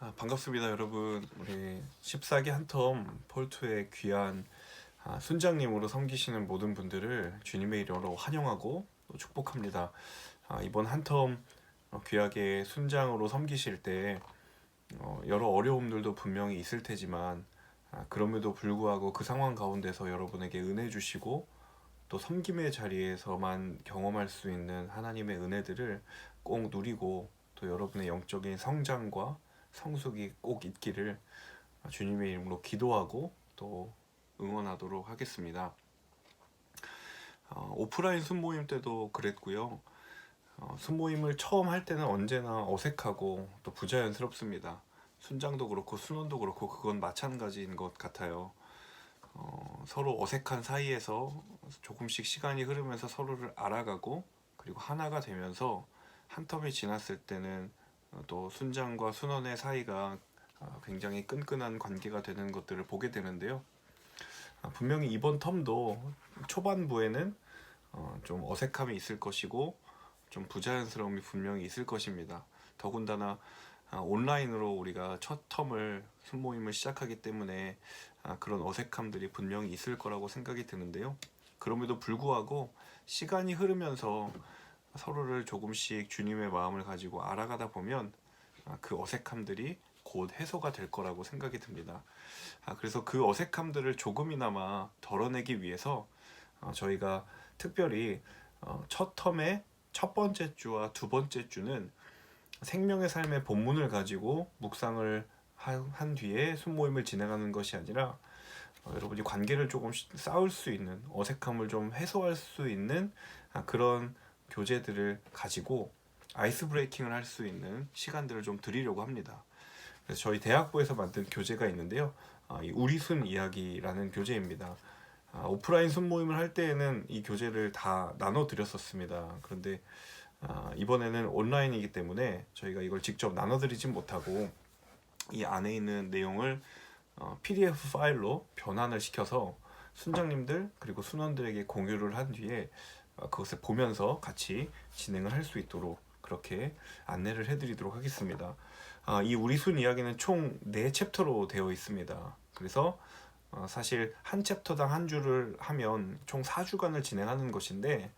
반갑습니다, 여러분. 우리 14기 한텀 폴투의 귀한 순장님으로 섬기시는 모든 분들을 주님의 이름으로 환영하고 또 축복합니다. 이번 한텀 귀하게 순장으로 섬기실 때 여러 어려움들도 분명히 있을 테지만 그럼에도 불구하고 그 상황 가운데서 여러분에게 은혜 주시고 또 섬김의 자리에서만 경험할 수 있는 하나님의 은혜들을 꼭 누리고 또 여러분의 영적인 성장과 성숙이 꼭 있기를 주님의 이름으로 기도하고 또 응원하도록 하겠습니다. 오프라인 순모임 때도 그랬고요. 순모임을 처음 할 때는 언제나 어색하고 또 부자연스럽습니다. 순장도 그렇고 순원도 그렇고 그건 마찬가지인 것 같아요. 서로 어색한 사이에서 조금씩 시간이 흐르면서 서로를 알아가고 그리고 하나가 되면서 한 텀이 지났을 때는 또 순장과 순원의 사이가 굉장히 끈끈한 관계가 되는 것들을 보게 되는데요. 분명히 이번 텀도 초반부에는 좀 어색함이 있을 것이고 좀 부자연스러움이 분명히 있을 것입니다. 더군다나 온라인으로 우리가 첫 텀을 순모임을 시작하기 때문에 그런 어색함들이 분명히 있을 거라고 생각이 드는데요. 그럼에도 불구하고 시간이 흐르면서 서로를 조금씩 주님의 마음을 가지고 알아가다 보면 그 어색함들이 곧 해소가 될 거라고 생각이 듭니다. 그래서 그 어색함들을 조금이나마 덜어내기 위해서 저희가 특별히 첫 텀의 첫 번째 주와 두 번째 주는 생명의 삶의 본문을 가지고 묵상을 한 뒤에 순모임을 진행하는 것이 아니라 여러분이 관계를 조금 쌓을 수 있는, 어색함을 좀 해소할 수 있는 그런 교재들을 가지고 아이스 브레이킹을 할 수 있는 시간들을 좀 드리려고 합니다. 그래서 저희 대학부에서 만든 교재가 있는데요. 이 우리 순 이야기라는 교재입니다. 오프라인 순모임을 할 때에는 이 교재를 다 나눠 드렸었습니다. 그런데 이번에는 온라인이기 때문에 저희가 이걸 직접 나눠 드리진 못하고 이 안에 있는 내용을 PDF 파일로 변환을 시켜서 순장님들 그리고 순원들에게 공유를 한 뒤에 그것을 보면서 같이 진행을 할 수 있도록 그렇게 안내를 해드리도록 하겠습니다. 이 우리 순 이야기는 총 4챕터로 되어 있습니다. 그래서 사실 한 챕터당 한 주를 하면 총 4주간을 진행하는 것인데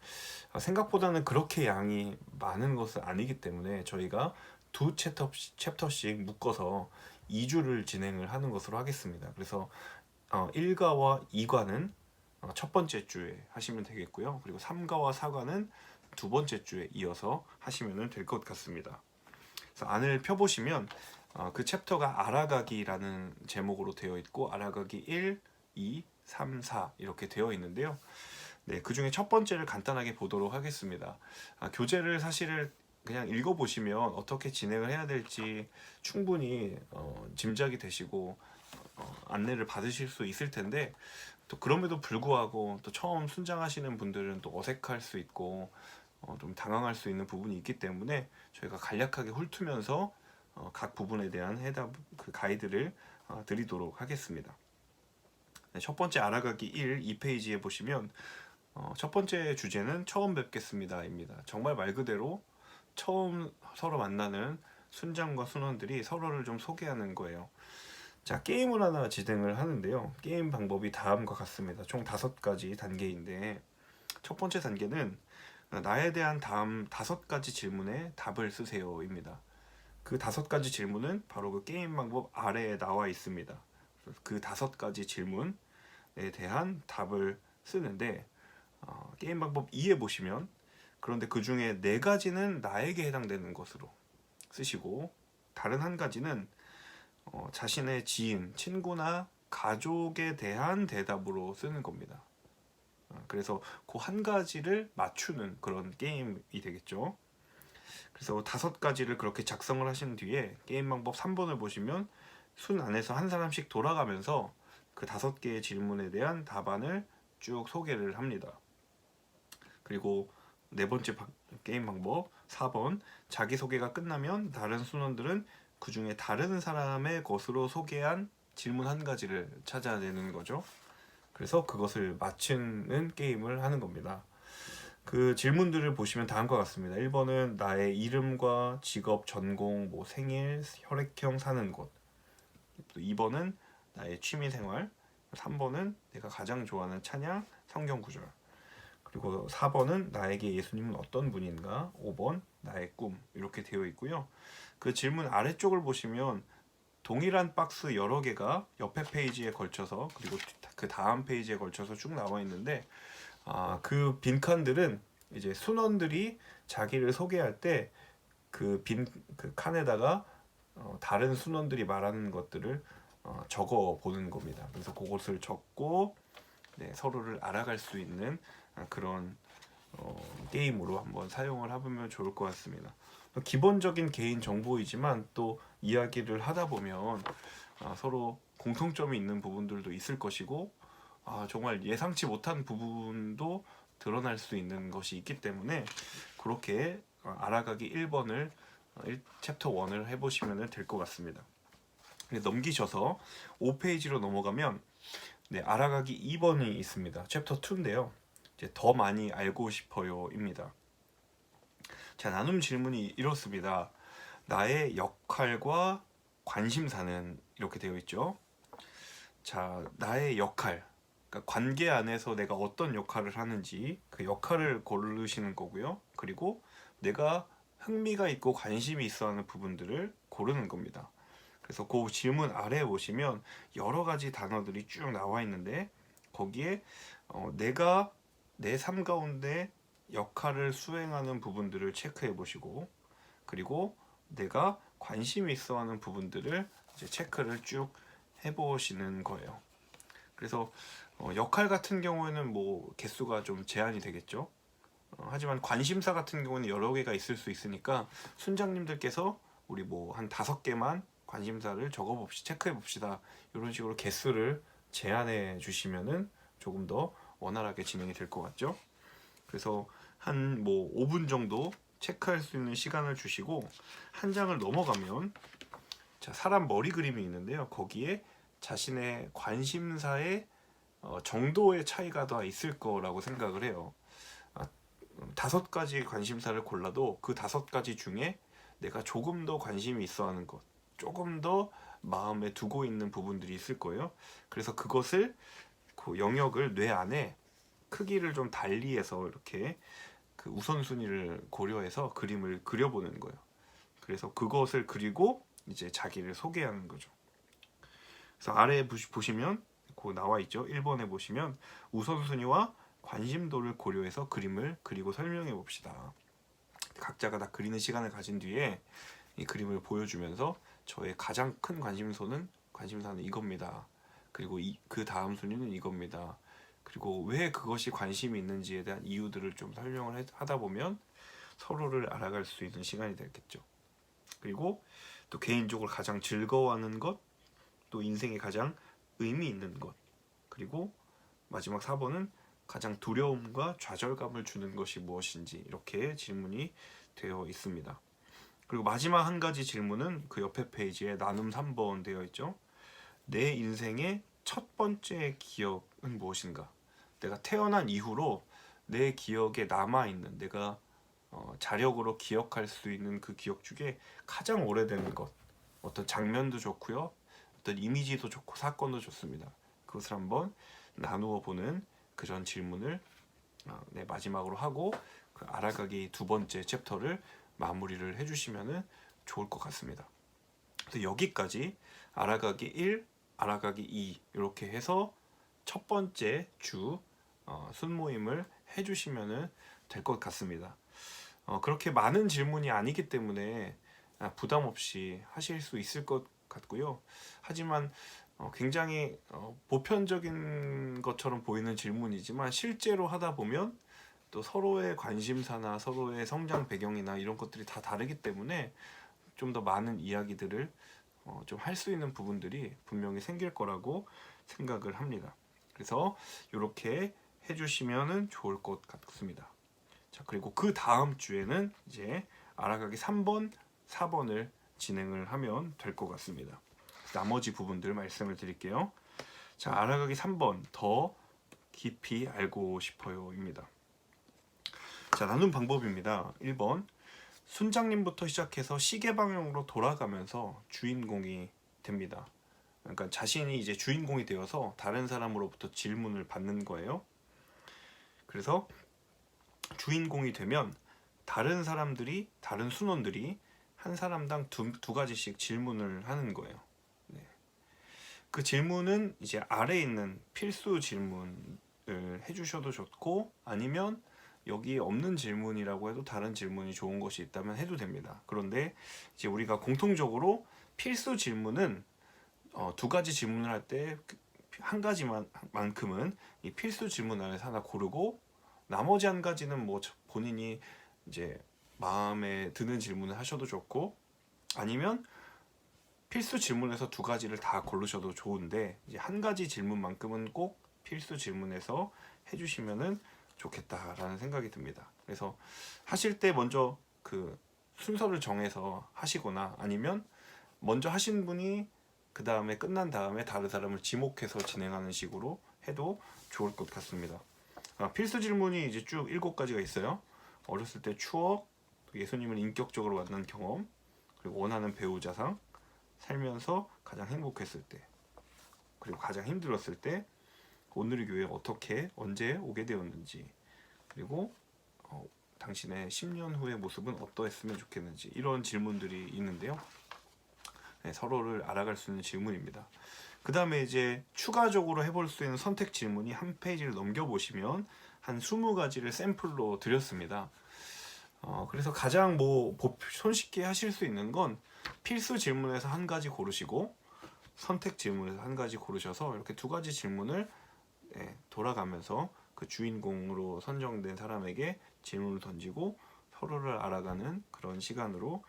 생각보다는 그렇게 양이 많은 것은 아니기 때문에 저희가 두 챕터씩 묶어서 2주를 진행을 하는 것으로 하겠습니다. 그래서 1과와 2과는 첫 번째 주에 하시면 되겠고요. 그리고 3과와 4과는 두 번째 주에 이어서 하시면 될 것 같습니다. 그래서 안을 펴보시면 그 챕터가 알아가기라는 제목으로 되어 있고 알아가기 1, 2, 3, 4 이렇게 되어 있는데요. 네, 그 중에 첫 번째를 간단하게 보도록 하겠습니다. 교재를 사실 그냥 읽어보시면 어떻게 진행을 해야 될지 충분히 짐작이 되시고 안내를 받으실 수 있을 텐데 또 그럼에도 불구하고 또 처음 순장하시는 분들은 또 어색할 수 있고 좀 당황할 수 있는 부분이 있기 때문에 저희가 간략하게 훑으면서 각 부분에 대한 해답 그 가이드를 드리도록 하겠습니다. 네, 첫 번째 알아가기 1, 2페이지에 보시면 첫 번째 주제는 처음 뵙겠습니다입니다. 정말 말 그대로 처음 서로 만나는 순장과 순원들이 서로를 좀 소개하는 거예요. 자, 게임을 하나 진행을 하는데요. 게임 방법이 다음과 같습니다. 총 5가지 단계인데 첫 번째 단계는 나에 대한 다음 5가지 질문에 답을 쓰세요입니다. 그 5가지 질문은 바로 그 게임 방법 아래에 나와 있습니다. 그 5가지 질문에 대한 답을 쓰는데 게임 방법 2에 보시면 그런데 그 중에 4가지는 나에게 해당되는 것으로 쓰시고 다른 한 가지는 자신의 지인, 친구나 가족에 대한 대답으로 쓰는 겁니다. 그래서 그 한 가지를 맞추는 그런 게임이 되겠죠. 그래서 5가지를 그렇게 작성을 하신 뒤에 게임 방법 3번을 보시면 순 안에서 한 사람씩 돌아가면서 그 5개의 질문에 대한 답안을 쭉 소개를 합니다. 그리고 네 번째 게임 방법 4번 자기소개가 끝나면 다른 순원들은 그 중에 다른 사람의 것으로 소개한 질문 한 가지를 찾아내는 거죠. 그래서 그것을 맞추는 게임을 하는 겁니다. 그 질문들을 보시면 다음과 같습니다. 1번은 나의 이름과 직업, 전공, 뭐 생일, 혈액형, 사는 곳. 또 2번은 나의 취미 생활. 3번은 내가 가장 좋아하는 찬양, 성경 구절. 그리고 4번은 나에게 예수님은 어떤 분인가? 5번 나의 꿈. 이렇게 되어 있고요. 그 질문 아래쪽을 보시면 동일한 박스 여러 개가 옆에 페이지에 걸쳐서 그리고 그 다음 페이지에 걸쳐서 쭉 나와 있는데 그 빈칸들은 이제 순원들이 자기를 소개할 때 그 칸에다가 다른 순원들이 말하는 것들을 적어 보는 겁니다. 그래서 그것을 적고 서로를 알아갈 수 있는 그런 게임으로 한번 사용을 해보면 좋을 것 같습니다. 기본적인 개인 정보이지만 또 이야기를 하다 보면 서로 공통점이 있는 부분들도 있을 것이고 정말 예상치 못한 부분도 드러날 수 있는 것이 있기 때문에 그렇게 알아가기 1번을 챕터 1을 해보시면 될 것 같습니다. 넘기셔서 5페이지로 넘어가면 알아가기 2번이 있습니다. 챕터 2인데요. 이제 더 많이 알고 싶어요입니다. 자, 나눔 질문이 이렇습니다. 나의 역할과 관심사는 이렇게 되어 있죠. 자, 나의 역할, 그러니까 관계 안에서 내가 어떤 역할을 하는지 그 역할을 고르시는 거고요. 그리고 내가 흥미가 있고 관심이 있어 하는 부분들을 고르는 겁니다. 그래서 그 질문 아래에 보시면 여러 가지 단어들이 쭉 나와 있는데 거기에 내가 내 삶 가운데 역할을 수행하는 부분들을 체크해 보시고 그리고 내가 관심이 있어 하는 부분들을 이제 체크를 쭉 해보시는 거예요. 그래서 역할 같은 경우에는 뭐 개수가 좀 제한이 되겠죠. 하지만 관심사 같은 경우는 여러 개가 있을 수 있으니까 순장님들께서 우리 뭐 한 5개만 관심사를 체크해 봅시다. 이런 식으로 개수를 제한해 주시면은 조금 더 원활하게 진행이 될 것 같죠. 그래서 한 뭐 5분 정도 체크할 수 있는 시간을 주시고 한 장을 넘어가면 자, 사람 머리 그림이 있는데요. 거기에 자신의 관심사의 정도의 차이가 더 있을 거라고 생각을 해요. 5가지 관심사를 골라도 그 5가지 중에 내가 조금 더 관심이 있어 하는 것, 조금 더 마음에 두고 있는 부분들이 있을 거예요. 그래서 그것을 그 영역을 뇌 안에 크기를 좀 달리해서 이렇게 그 우선순위를 고려해서 그림을 그려보는 거예요. 그래서 그것을 그리고 이제 자기를 소개하는 거죠. 그래서 아래에 보시면 그 나와 있죠. 1번에 보시면 우선순위와 관심도를 고려해서 그림을 그리고 설명해 봅시다. 각자가 다 그리는 시간을 가진 뒤에 이 그림을 보여주면서 저의 가장 큰 관심사는 이겁니다. 그리고 그 다음 순위는 이겁니다. 그리고 왜 그것이 관심이 있는지에 대한 이유들을 좀 설명을 하다 보면 서로를 알아갈 수 있는 시간이 되겠죠. 그리고 또 개인적으로 가장 즐거워하는 것, 또 인생에 가장 의미 있는 것, 그리고 마지막 4번은 가장 두려움과 좌절감을 주는 것이 무엇인지 이렇게 질문이 되어 있습니다. 그리고 마지막 한 가지 질문은 그 옆에 페이지에 나눔 3번 되어 있죠. 내 인생의 첫 번째 기억은 무엇인가? 내가 태어난 이후로 내 기억에 남아있는 내가 자력으로 기억할 수 있는 그 기억 중에 가장 오래된 것, 어떤 장면도 좋고요, 어떤 이미지도 좋고 사건도 좋습니다. 그것을 한번 나누어 보는 그런 질문을 마지막으로 하고 그 알아가기 2번째 챕터를 마무리를 해주시면 좋을 것 같습니다. 그래서 여기까지 알아가기 1, 알아가기 2 이렇게 해서 첫 번째 주 순모임을 해주시면 될 것 같습니다. 그렇게 많은 질문이 아니기 때문에 부담 없이 하실 수 있을 것 같고요. 하지만 굉장히 보편적인 것처럼 보이는 질문이지만 실제로 하다 보면 또 서로의 관심사나 서로의 성장 배경이나 이런 것들이 다 다르기 때문에 좀 더 많은 이야기들을 좀 할 수 있는 부분들이 분명히 생길 거라고 생각을 합니다. 그래서 이렇게 해주시면 좋을 것 같습니다. 자, 그리고 그 다음 주에는 이제 알아가기 3번, 4번을 진행을 하면 될 것 같습니다. 나머지 부분들 말씀을 드릴게요. 자, 알아가기 3번 더 깊이 알고 싶어요입니다. 자, 나눈 방법입니다. 1번. 순장님부터 시작해서 시계 방향으로 돌아가면서 주인공이 됩니다. 그러니까 자신이 이제 주인공이 되어서 다른 사람으로부터 질문을 받는 거예요. 그래서 주인공이 되면 다른 사람들이, 다른 순원들이 한 사람당 두 가지씩 질문을 하는 거예요. 네. 그 질문은 이제 아래에 있는 필수 질문을 해주셔도 좋고, 아니면 여기 없는 질문이라고 해도 다른 질문이 좋은 것이 있다면 해도 됩니다. 그런데 이제 우리가 공통적으로 필수 질문은 두 가지 질문을 할 때 한 가지만큼은 이 필수 질문 안에서 하나 고르고, 나머지 한 가지는 뭐 본인이 이제 마음에 드는 질문을 하셔도 좋고, 아니면 필수 질문에서 두 가지를 다 고르셔도 좋은데, 이제 한 가지 질문만큼은 꼭 필수 질문에서 해주시면은 좋겠다라는 생각이 듭니다. 그래서 하실 때 먼저 그 순서를 정해서 하시거나, 아니면 먼저 하신 분이 그 다음에 끝난 다음에 다른 사람을 지목해서 진행하는 식으로 해도 좋을 것 같습니다. 필수 질문이 이제 쭉 7가지가 있어요. 어렸을 때 추억, 예수님을 인격적으로 만난 경험, 그리고 원하는 배우자상, 살면서 가장 행복했을 때, 그리고 가장 힘들었을 때, 오늘의 교회에 어떻게 언제 오게 되었는지, 그리고 당신의 10년 후의 모습은 어떠했으면 좋겠는지, 이런 질문들이 있는데요. 네, 서로를 알아갈 수 있는 질문입니다. 그 다음에 이제 추가적으로 해볼 수 있는 선택 질문이 한 페이지를 넘겨보시면 한 20가지를 샘플로 드렸습니다. 그래서 가장 손쉽게 하실 수 있는 건 필수 질문에서 한 가지 고르시고, 선택 질문에서 한 가지 고르셔서 이렇게 두 가지 질문을 돌아가면서 그 주인공으로 선정된 사람에게 질문을 던지고 서로를 알아가는 그런 시간으로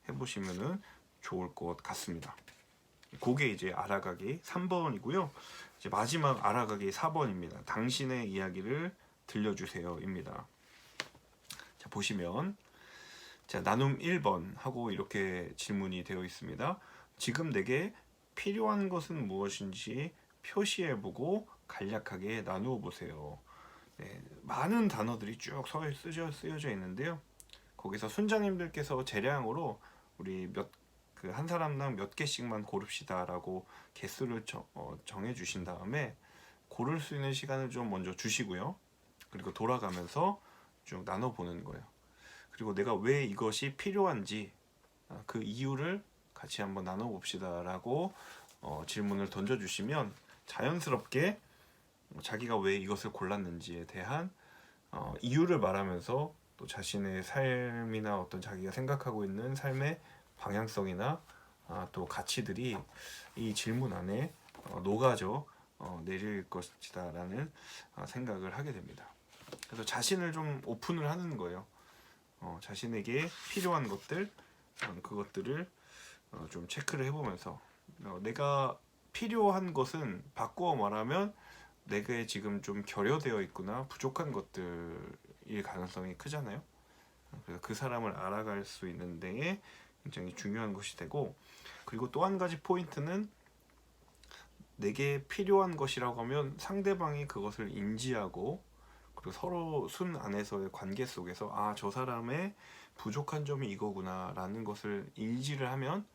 해보시면은 좋을 것 같습니다. 그게 이제 알아가기 3번이고요. 이제 마지막 알아가기 4번입니다. 당신의 이야기를 들려주세요입니다. 자, 보시면 자, 나눔 1번 하고 이렇게 질문이 되어 있습니다. 지금 내게 필요한 것은 무엇인지 표시해보고 간략하게 나누어 보세요. 네, 많은 단어들이 쭉 쓰여져 있는데요. 거기서 순장님들께서 재량으로 우리 한 사람당 몇 개씩만 고릅시다라고 개수를 정해 주신 다음에 고를 수 있는 시간을 좀 먼저 주시고요. 그리고 돌아가면서 쭉 나눠 보는 거예요. 그리고 내가 왜 이것이 필요한지 그 이유를 같이 한번 나눠 봅시다라고 질문을 던져 주시면 자연스럽게 자기가 왜 이것을 골랐는지에 대한 이유를 말하면서 또 자신의 삶이나 어떤 자기가 생각하고 있는 삶의 방향성이나 또 가치들이 이 질문 안에 녹아져 내릴 것이다 라는 생각을 하게 됩니다. 그래서 자신을 좀 오픈을 하는 거예요. 자신에게 필요한 것들, 그것들을 좀 체크를 해보면서 내가 필요한 것은 바꾸어 말하면 내게 지금 좀 결여되어 있거나 부족한 것들일 가능성이 크잖아요. 그래서 그 사람을 알아갈 수 있는 데에 굉장히 중요한 것이 되고, 그리고 또 한 가지 포인트는 내게 필요한 것이라고 하면 상대방이 그것을 인지하고, 그리고 서로 순 안에서의 관계 속에서 저 사람의 부족한 점이 이거구나 라는 것을 인지를 하면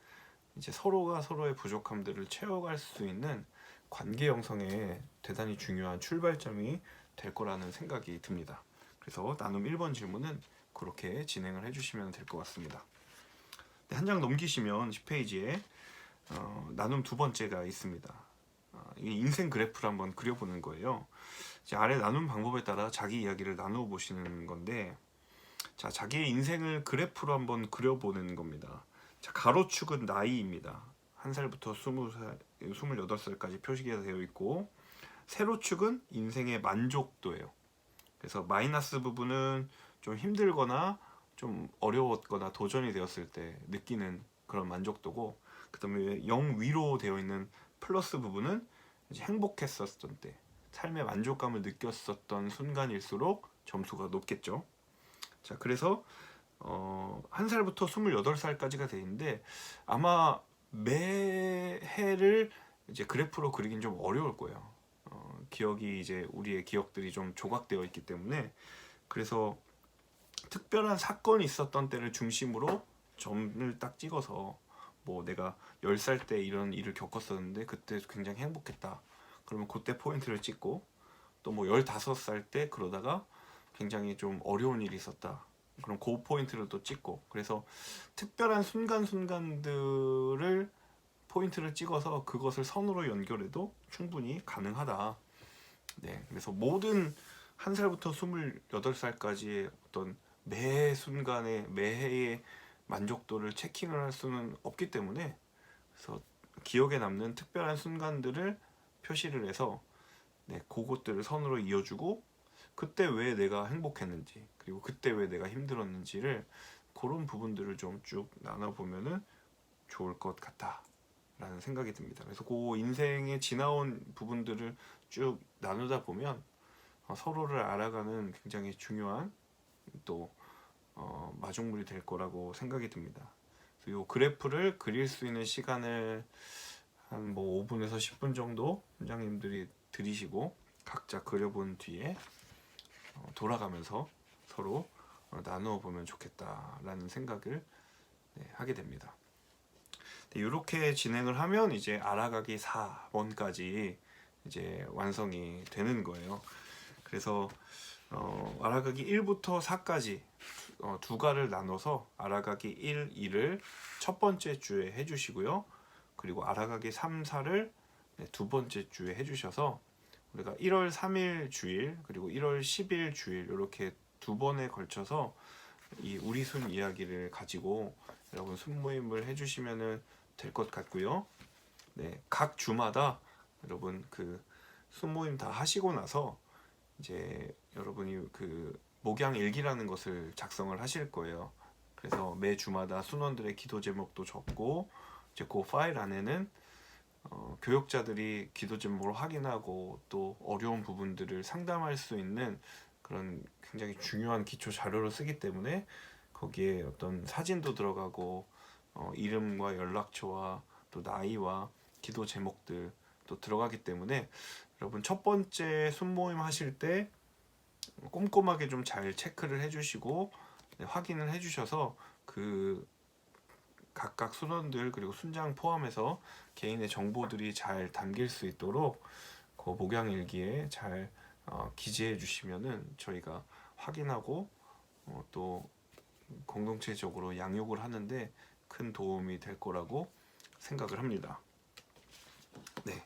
이제 서로가 서로의 부족함들을 채워갈 수 있는 관계 형성에 대단히 중요한 출발점이 될 거라는 생각이 듭니다. 그래서 나눔 1번 질문은 그렇게 진행을 해주시면 될 것 같습니다. 한 장 넘기시면 10페이지에 나눔 2번째가 있습니다. 이게 인생 그래프를 한번 그려보는 거예요. 이제 아래 나눔 방법에 따라 자기 이야기를 나누어 보시는 건데, 자, 자기의 인생을 그래프로 한번 그려보는 겁니다. 자, 가로축은 나이입니다. 1살부터 20살, 28살까지 표시가 되어 있고, 세로축은 인생의 만족도예요. 그래서 마이너스 부분은 좀 힘들거나 좀 어려웠거나 도전이 되었을 때 느끼는 그런 만족도고, 그 다음에 0 위로 되어 있는 플러스 부분은 이제 행복했었던 때, 삶의 만족감을 느꼈었던 순간일수록 점수가 높겠죠. 자, 그래서 1살부터 28살까지가 돼 있는데, 아마 매해를 이제 그래프로 그리긴 좀 어려울 거예요. 기억이 이제 우리의 기억들이 좀 조각되어 있기 때문에. 그래서 특별한 사건이 있었던 때를 중심으로 점을 딱 찍어서 뭐 내가 10살 때 이런 일을 겪었었는데 그때 굉장히 행복했다. 그러면 그때 포인트를 찍고 또 뭐 15살 때 그러다가 굉장히 좀 어려운 일이 있었다. 그럼 그 포인트를 또 찍고 그래서 특별한 순간순간들을 포인트를 찍어서 그것을 선으로 연결해도 충분히 가능하다. 네, 그래서 모든 한 살부터 28살까지의 어떤 매 순간에 매해의 만족도를 체킹을 할 수는 없기 때문에 그래서 기억에 남는 특별한 순간들을 표시를 해서 네, 그것들을 선으로 이어주고 그때 왜 내가 행복했는지 그리고 그때 왜 내가 힘들었는지를 그런 부분들을 좀 쭉 나눠보면은 좋을 것 같다 라는 생각이 듭니다. 그래서 그 인생에 지나온 부분들을 쭉 나누다 보면 서로를 알아가는 굉장히 중요한 또 마중물이 될 거라고 생각이 듭니다. 이 그래프를 그릴 수 있는 시간을 한 뭐 5분에서 10분 정도 원장님들이 들이시고 각자 그려본 뒤에 돌아가면서 서로 나누어 보면 좋겠다라는 생각을 하게 됩니다. 이렇게 진행을 하면 이제 알아가기 4번까지 이제 완성이 되는 거예요. 그래서 알아가기 1부터 4까지 두 가를 나눠서 알아가기 1, 2를 첫 번째 주에 해주시고요. 그리고 알아가기 3, 4를 두 번째 주에 해주셔서 우리가 1월 3일 주일 그리고 1월 10일 주일 이렇게 두 번에 걸쳐서 이 우리순 이야기를 가지고 여러분 순모임을 해주시면 될 것 같고요. 네, 각 주마다 여러분 그 순모임 다 하시고 나서 이제 여러분이 그 목양 일기라는 것을 작성을 하실 거예요. 그래서 매 주마다 순원들의 기도 제목도 적고 이제 그 파일 안에는 교역자들이 기도 제목을 확인하고 또 어려운 부분들을 상담할 수 있는 그런 굉장히 중요한 기초 자료를 쓰기 때문에 거기에 어떤 사진도 들어가고 이름과 연락처와 또 나이와 기도 제목들 또 들어가기 때문에 여러분 첫 번째 순모임 하실 때 꼼꼼하게 좀 잘 체크를 해주시고 확인을 해주셔서 그 각각 순원들 그리고 순장 포함해서 개인의 정보들이 잘 담길 수 있도록 그 목양일기에 잘 기재해 주시면은 저희가 확인하고 또 공동체적으로 양육을 하는데 큰 도움이 될 거라고 생각을 합니다. 네,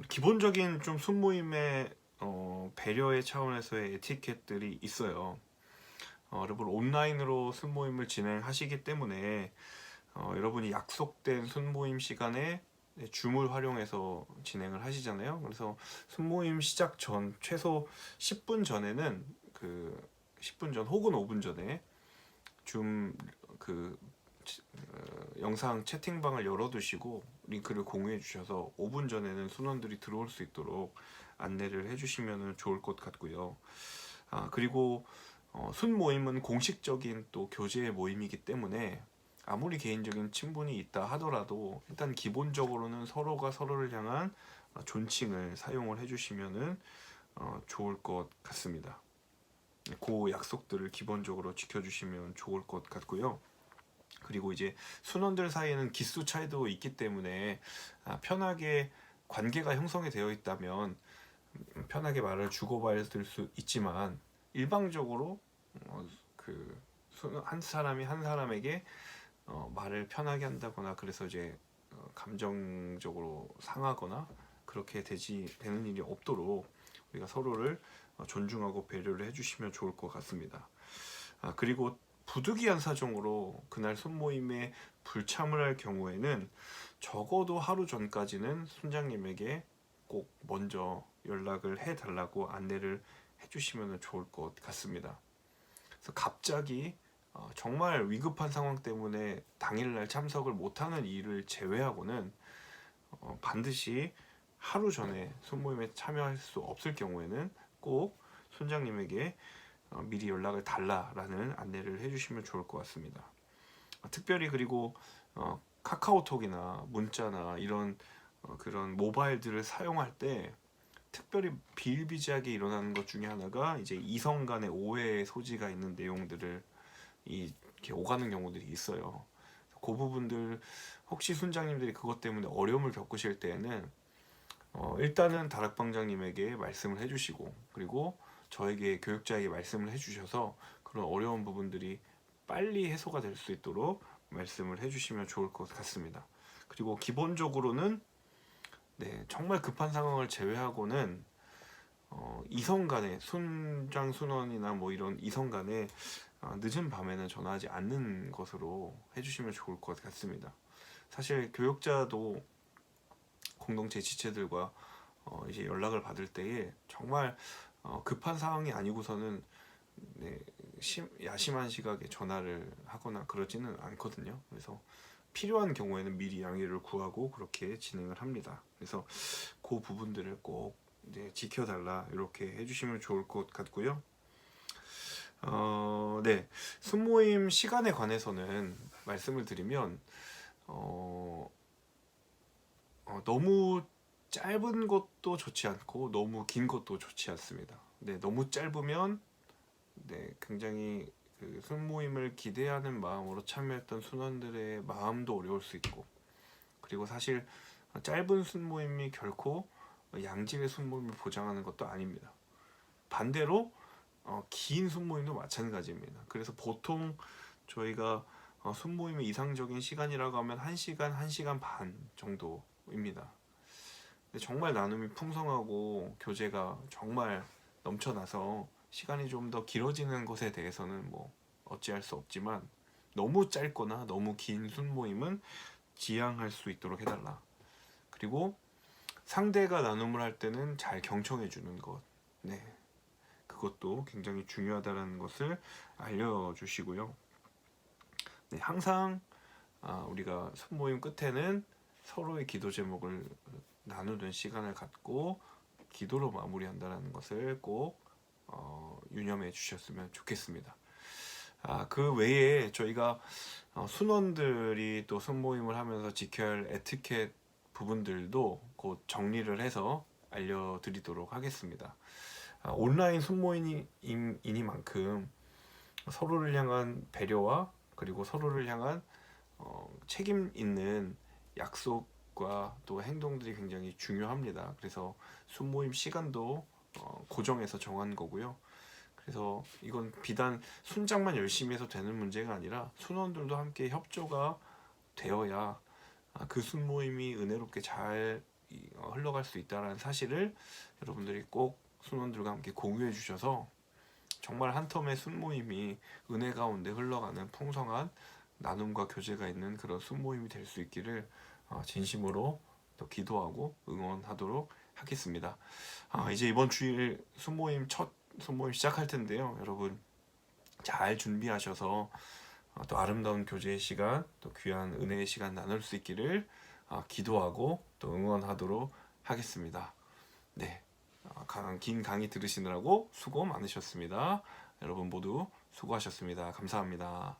기본적인 좀 순모임의 배려의 차원에서의 에티켓들이 있어요. 여러분 온라인으로 순모임을 진행하시기 때문에 여러분이 약속된 순모임 시간에 줌을 활용해서 진행을 하시잖아요. 그래서 순모임 시작 전 최소 10분 전에는 그 10분 전 혹은 5분 전에 줌 그 영상 채팅방을 열어두시고 링크를 공유해 주셔서 5분 전에는 순원들이 들어올 수 있도록 안내를 해주시면 좋을 것 같고요. 그리고 순모임은 공식적인 또 교제의 모임이기 때문에 아무리 개인적인 친분이 있다 하더라도 일단 기본적으로는 서로가 서로를 향한 존칭을 사용을 해주시면 좋을 것 같습니다. 그 약속들을 기본적으로 지켜주시면 좋을 것 같고요. 그리고 이제 순원들 사이에는 기수 차이도 있기 때문에 편하게 관계가 형성이 되어 있다면 편하게 말을 주고받을 수 있지만 일방적으로 그 한 사람이 한 사람에게 말을 편하게 한다거나 그래서 이제 감정적으로 상하거나 그렇게 되는 일이 없도록 우리가 서로를 존중하고 배려를 해주시면 좋을 것 같습니다. 그리고 부득이한 사정으로 그날 순모임에 불참을 할 경우에는 적어도 하루 전까지는 순장님에게 꼭 먼저 연락을 해달라고 안내를 해주시면 좋을 것 같습니다. 그래서 갑자기 정말 위급한 상황 때문에 당일날 참석을 못하는 일을 제외하고는 반드시 하루 전에 순모임에 참여할 수 없을 경우에는 꼭 순장님에게 미리 연락을 달라라는 안내를 해주시면 좋을 것 같습니다. 특별히 그리고 카카오톡이나 문자나 이런 그런 모바일들을 사용할 때 특별히 비일비재하게 일어나는 것 중에 하나가 이제 이성 간의 오해의 소지가 있는 내용들을 이렇게 오가는 경우들이 있어요. 그 부분들 혹시 순장님들이 그것 때문에 어려움을 겪으실 때에는 일단은 다락방장님에게 말씀을 해주시고, 그리고 저에게 교육자에게 말씀을 해주셔서 그런 어려운 부분들이 빨리 해소가 될 수 있도록 말씀을 해주시면 좋을 것 같습니다. 그리고 기본적으로는 네, 정말 급한 상황을 제외하고는 이성 간에 순장 순원이나 뭐 이런 이성 간에 늦은 밤에는 전화하지 않는 것으로 해주시면 좋을 것 같습니다. 사실 교육자도 공동체 지체들과 이제 연락을 받을 때에 정말 급한 상황이 아니고서는 네, 야심한 시각에 전화를 하거나 그러지는 않거든요. 그래서 필요한 경우에는 미리 양해를 구하고 그렇게 진행을 합니다. 그래서 그 부분들을 꼭 이제 지켜달라 이렇게 해주시면 좋을 것 같고요. 네, 순모임 시간에 관해서는 말씀을 드리면 너무 짧은 것도 좋지 않고 너무 긴 것도 좋지 않습니다. 네, 너무 짧으면 네, 굉장히 그 순모임을 기대하는 마음으로 참여했던 순원들의 마음도 어려울 수 있고, 그리고 사실 짧은 순모임이 결코 양질의 순모임을 보장하는 것도 아닙니다. 반대로 긴 순모임도 마찬가지입니다. 그래서 보통 저희가 순모임의 이상적인 시간이라고 하면 1시간, 1시간 반 정도입니다. 근데 정말 나눔이 풍성하고 교제가 정말 넘쳐나서 시간이 좀 더 길어지는 것에 대해서는 뭐 어찌할 수 없지만, 너무 짧거나 너무 긴 순모임은 지양할 수 있도록 해달라. 그리고 상대가 나눔을 할 때는 잘 경청해 주는 것, 네, 그것도 굉장히 중요하다는 것을 알려주시고요. 네, 항상 우리가 순모임 끝에는 서로의 기도 제목을 나누는 시간을 갖고 기도로 마무리한다는 것을 꼭 유념해 주셨으면 좋겠습니다. 그 외에 저희가 순원들이 또 순모임을 하면서 지켜야 할 에티켓 부분들도 곧 정리를 해서 알려드리도록 하겠습니다. 온라인 순모임이니만큼 서로를 향한 배려와 그리고 서로를 향한 책임 있는 약속과 또 행동들이 굉장히 중요합니다. 그래서 순모임 시간도 고정해서 정한 거고요. 그래서 이건 비단 순장만 열심히 해서 되는 문제가 아니라 순원들도 함께 협조가 되어야 그 순모임이 은혜롭게 잘 흘러갈 수 있다는 사실을 여러분들이 꼭 순원들과 함께 공유해 주셔서 정말 한 텀의 순모임이 은혜 가운데 흘러가는 풍성한 나눔과 교제가 있는 그런 순모임이 될 수 있기를 진심으로 또 기도하고 응원하도록 하겠습니다. 이제 이번 주일 순모임 첫 순모임 시작할 텐데요. 여러분 잘 준비하셔서 또 아름다운 교제의 시간, 또 귀한 은혜의 시간 나눌 수 있기를 기도하고 또 응원하도록 하겠습니다. 네, 긴 강의 들으시느라고 수고 많으셨습니다. 여러분 모두 수고하셨습니다. 감사합니다.